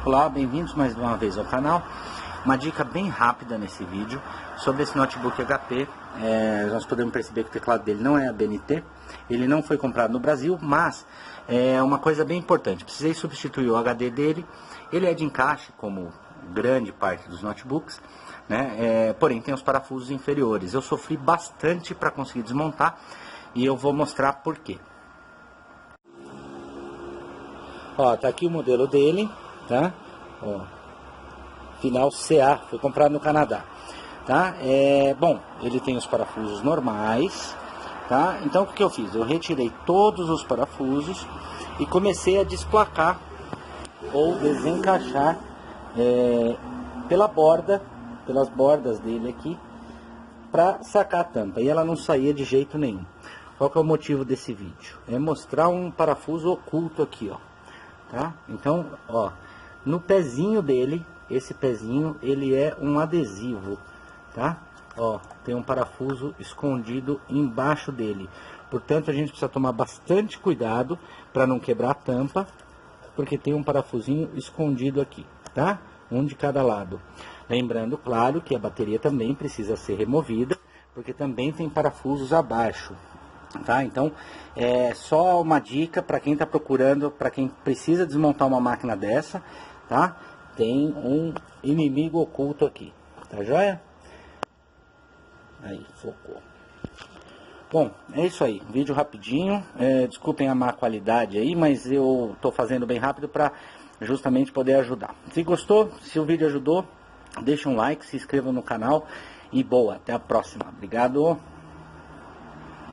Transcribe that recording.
Olá, bem-vindos mais uma vez ao canal. Uma dica bem rápida nesse vídeo sobre esse notebook HP. Nós podemos perceber que o teclado dele não é ABNT, ele não foi comprado no Brasil, mas é uma coisa bem importante. Precisei substituir o HD dele. Ele é de encaixe, como grande parte dos notebooks, né? Porém tem os parafusos inferiores. Eu sofri bastante para conseguir desmontar e eu vou mostrar por quê. Ó, tá aqui o modelo dele, tá? Ó, final CA, foi comprado no Canadá, tá? Bom, ele tem os parafusos normais, tá? Então o que eu fiz? Eu retirei todos os parafusos e comecei a desplacar ou desencaixar pelas bordas dele aqui, para sacar a tampa, e ela não saía de jeito nenhum. Qual que é o motivo desse vídeo? É mostrar um parafuso oculto aqui, ó. Tá? Então, ó, no pezinho dele, esse pezinho, ele é um adesivo, tá? Ó, tem um parafuso escondido embaixo dele. Portanto, a gente precisa tomar bastante cuidado para não quebrar a tampa, porque tem um parafusinho escondido aqui, tá? Um de cada lado. Lembrando, claro, que a bateria também precisa ser removida, porque também tem parafusos abaixo. Tá? Então, só uma dica para quem está procurando, para quem precisa desmontar uma máquina dessa, tá? Tem um inimigo oculto aqui, tá joia? Aí, focou. Bom, é isso aí, vídeo rapidinho, desculpem a má qualidade aí, mas eu estou fazendo bem rápido para justamente poder ajudar. Se gostou, se o vídeo ajudou, deixa um like, se inscreva no canal e boa, até a próxima. Obrigado!